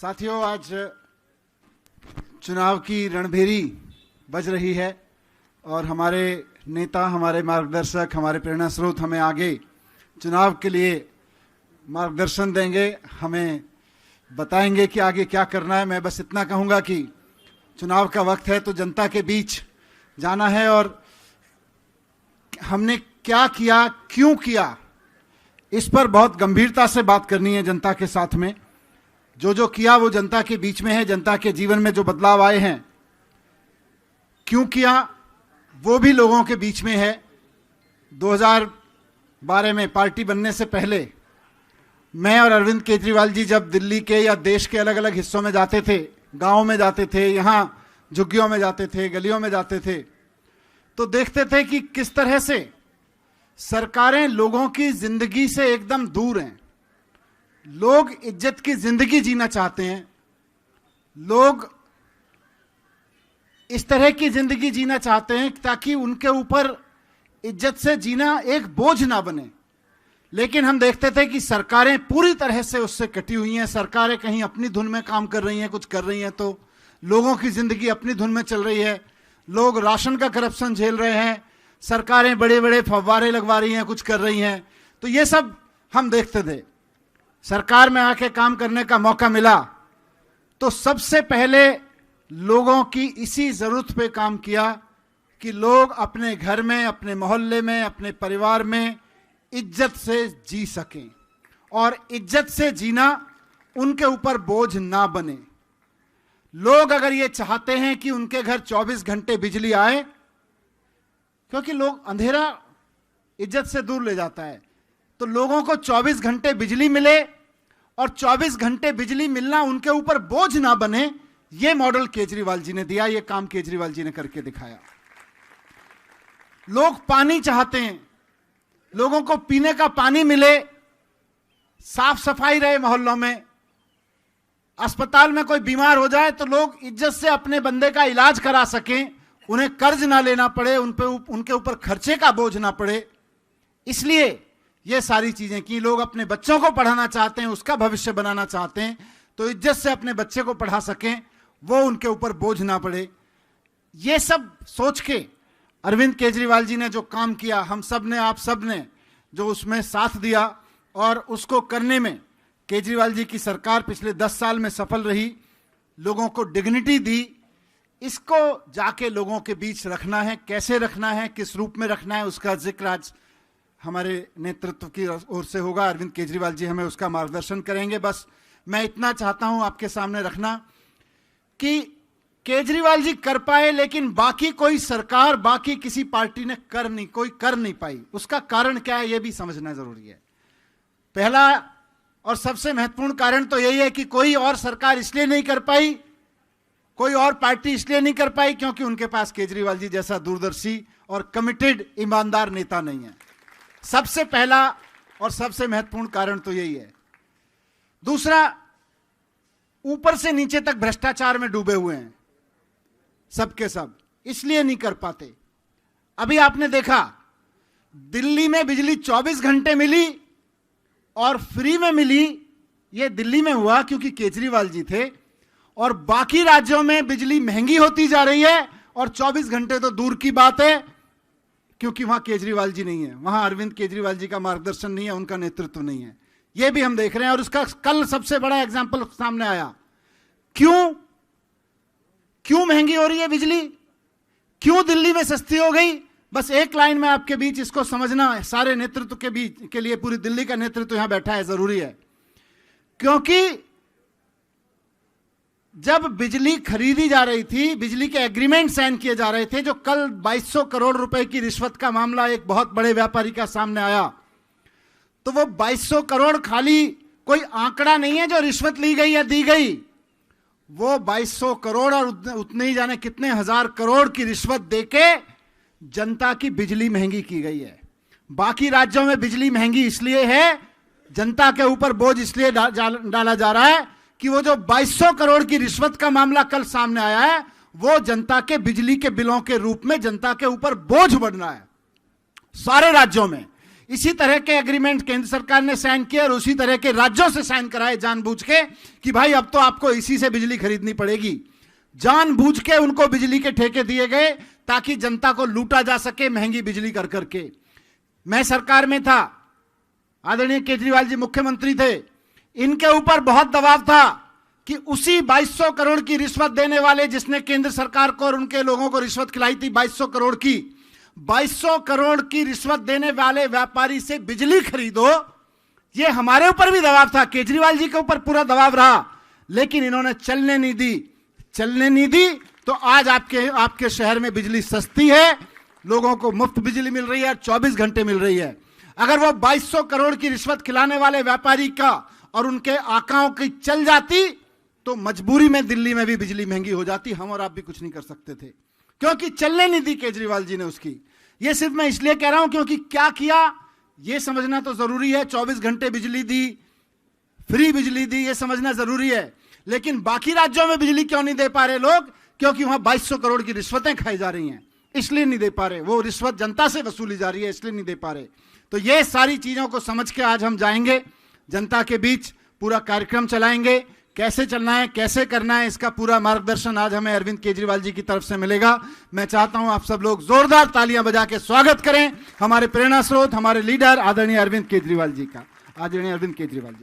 साथियों, आज चुनाव की रणभेरी बज रही है और हमारे नेता, हमारे मार्गदर्शक, हमारे प्रेरणा स्रोत हमें आगे चुनाव के लिए मार्गदर्शन देंगे, हमें बताएंगे कि आगे क्या करना है। मैं बस इतना कहूँगा कि चुनाव का वक्त है तो जनता के बीच जाना है और हमने क्या किया, क्यों किया, इस पर बहुत गंभीरता से बात करनी है जनता के साथ में। जो किया वो जनता के बीच में है, जनता के जीवन में जो बदलाव आए हैं, क्यों किया वो भी लोगों के बीच में है। 2012 में पार्टी बनने से पहले मैं और अरविंद केजरीवाल जी जब दिल्ली के या देश के अलग अलग हिस्सों में जाते थे, गांव में जाते थे, यहाँ झुग्गियों में जाते थे, गलियों में जाते थे, तो देखते थे कि किस तरह से सरकारें लोगों की जिंदगी से एकदम दूर हैं। लोग इज्जत की जिंदगी जीना चाहते हैं, लोग इस तरह की जिंदगी जीना चाहते हैं ताकि उनके ऊपर इज्जत से जीना एक बोझ ना बने। लेकिन हम देखते थे कि सरकारें पूरी तरह से उससे कटी हुई हैं। सरकारें कहीं अपनी धुन में काम कर रही हैं, कुछ कर रही हैं, तो लोगों की जिंदगी अपनी धुन में चल रही है। लोग राशन का करप्शन झेल रहे हैं, सरकारें बड़े बड़े फव्वारे लगवा रही हैं, कुछ कर रही हैं। तो ये सब हम देखते थे। सरकार में आके काम करने का मौका मिला तो सबसे पहले लोगों की इसी जरूरत पे काम किया कि लोग अपने घर में, अपने मोहल्ले में, अपने परिवार में इज्जत से जी सकें और इज्जत से जीना उनके ऊपर बोझ ना बने। लोग अगर ये चाहते हैं कि उनके घर 24 घंटे बिजली आए, क्योंकि लोग अंधेरा इज्जत से दूर ले जाता है, तो लोगों को 24 घंटे बिजली मिले और 24 घंटे बिजली मिलना उनके ऊपर बोझ ना बने, यह मॉडल केजरीवाल जी ने दिया, यह काम केजरीवाल जी ने करके दिखाया। लोग पानी चाहते हैं, लोगों को पीने का पानी मिले, साफ सफाई रहे मोहल्लों में, अस्पताल में कोई बीमार हो जाए तो लोग इज्जत से अपने बंदे का इलाज करा सकें, उन्हें कर्ज ना लेना पड़े, उनके ऊपर खर्चे का बोझ ना पड़े। इसलिए ये सारी चीजें की। लोग अपने बच्चों को पढ़ाना चाहते हैं, उसका भविष्य बनाना चाहते हैं, तो इज्जत से अपने बच्चे को पढ़ा सकें, वो उनके ऊपर बोझ ना पड़े। ये सब सोच के अरविंद केजरीवाल जी ने जो काम किया, हम सब ने, आप सब ने जो उसमें साथ दिया और उसको करने में केजरीवाल जी की सरकार पिछले 10 साल में सफल रही, लोगों को डिग्निटी दी। इसको जाके लोगों के बीच रखना है, कैसे रखना है, किस रूप में रखना है, उसका जिक्र आज हमारे नेतृत्व की ओर से होगा। अरविंद केजरीवाल जी हमें उसका मार्गदर्शन करेंगे। बस मैं इतना चाहता हूं आपके सामने रखना कि केजरीवाल जी कर पाए, लेकिन बाकी कोई सरकार, बाकी किसी पार्टी ने कर नहीं पाई। उसका कारण क्या है, यह भी समझना जरूरी है। पहला और सबसे महत्वपूर्ण कारण तो यही है कि कोई और सरकार इसलिए नहीं कर पाई, कोई और पार्टी इसलिए नहीं कर पाई क्योंकि उनके पास केजरीवाल जी जैसा दूरदर्शी और कमिटेड ईमानदार नेता नहीं है। सबसे पहला और सबसे महत्वपूर्ण कारण तो यही है। दूसरा, ऊपर से नीचे तक भ्रष्टाचार में डूबे हुए हैं सबके सब, इसलिए नहीं कर पाते। अभी आपने देखा दिल्ली में बिजली 24 घंटे मिली और फ्री में मिली। यह दिल्ली में हुआ क्योंकि केजरीवाल जी थे, और बाकी राज्यों में बिजली महंगी होती जा रही है और 24 घंटे तो दूर की बात है क्योंकि वहां केजरीवाल जी नहीं है, वहां अरविंद केजरीवाल जी का मार्गदर्शन नहीं है, उनका नेतृत्व नहीं है। यह भी हम देख रहे हैं और उसका कल सबसे बड़ा एग्जाम्पल सामने आया। क्यों महंगी हो रही है बिजली, क्यों दिल्ली में सस्ती हो गई? बस एक लाइन में आपके बीच इसको समझना है, सारे नेतृत्व के बीच के लिए, पूरी दिल्ली का नेतृत्व यहां बैठा है, जरूरी है। क्योंकि जब बिजली खरीदी जा रही थी, बिजली के एग्रीमेंट साइन किए जा रहे थे, जो कल 2200 करोड़ रुपए की रिश्वत का मामला एक बहुत बड़े व्यापारी का सामने आया, तो वो 2200 करोड़ खाली कोई आंकड़ा नहीं है जो रिश्वत ली गई या दी गई। वो 2200 करोड़ और उतने ही जाने कितने हजार करोड़ की रिश्वत देके जनता की बिजली महंगी की गई है। बाकी राज्यों में बिजली महंगी इसलिए है, जनता के ऊपर बोझ इसलिए डाला जा रहा है कि वो जो 2200 करोड़ की रिश्वत का मामला कल सामने आया है, वो जनता के बिजली के बिलों के रूप में जनता के ऊपर बोझ बढ़ना है सारे राज्यों में। इसी तरह के एग्रीमेंट केंद्र सरकार ने साइन किए और उसी तरह के राज्यों से साइन कराए जानबूझ के कि भाई अब तो आपको इसी से बिजली खरीदनी पड़ेगी। जानबूझ के उनको बिजली के ठेके दिए गए ताकि जनता को लूटा जा सके महंगी बिजली कर करके। मैं सरकार में था, आदरणीय केजरीवाल जी मुख्यमंत्री थे, इनके ऊपर बहुत दबाव था कि उसी 2200 करोड़ की रिश्वत देने वाले, जिसने केंद्र सरकार को और उनके लोगों को रिश्वत खिलाई थी 2200 करोड़ की, 2200 करोड़ की रिश्वत देने वाले व्यापारी से बिजली खरीदो। ये हमारे ऊपर भी दबाव था, केजरीवाल जी के ऊपर पूरा दबाव रहा, लेकिन इन्होंने चलने नहीं दी। तो आज आपके शहर में बिजली सस्ती है, लोगों को मुफ्त बिजली मिल रही है, 24 घंटे मिल रही है। अगर वो 2200 करोड़ की रिश्वत खिलाने वाले व्यापारी का और उनके आकाओं की चल जाती तो मजबूरी में दिल्ली में भी बिजली महंगी हो जाती, हम और आप भी कुछ नहीं कर सकते थे, क्योंकि चलने नहीं दी केजरीवाल जी ने उसकी। ये सिर्फ मैं इसलिए कह रहा हूं क्योंकि क्या किया ये समझना तो जरूरी है। 24 घंटे बिजली दी, फ्री बिजली दी, ये समझना जरूरी है, लेकिन बाकी राज्यों में बिजली क्यों नहीं दे पा रहे लोग? क्योंकि वहां 2200 करोड़ की रिश्वतें खाई जा रही हैं, इसलिए नहीं दे पा रहे। वो रिश्वत जनता से वसूली जा रही है, इसलिए नहीं दे पा रहे। तो ये सारी चीजों को समझ के आज हम जाएंगे जनता के बीच, पूरा कार्यक्रम चलाएंगे। कैसे चलना है, कैसे करना है, इसका पूरा मार्गदर्शन आज हमें अरविंद केजरीवाल जी की तरफ से मिलेगा। मैं चाहता हूं आप सब लोग जोरदार तालियां बजा के स्वागत करें हमारे प्रेरणा स्रोत, हमारे लीडर आदरणीय अरविंद केजरीवाल जी का। आदरणीय अरविंद केजरीवाल जी।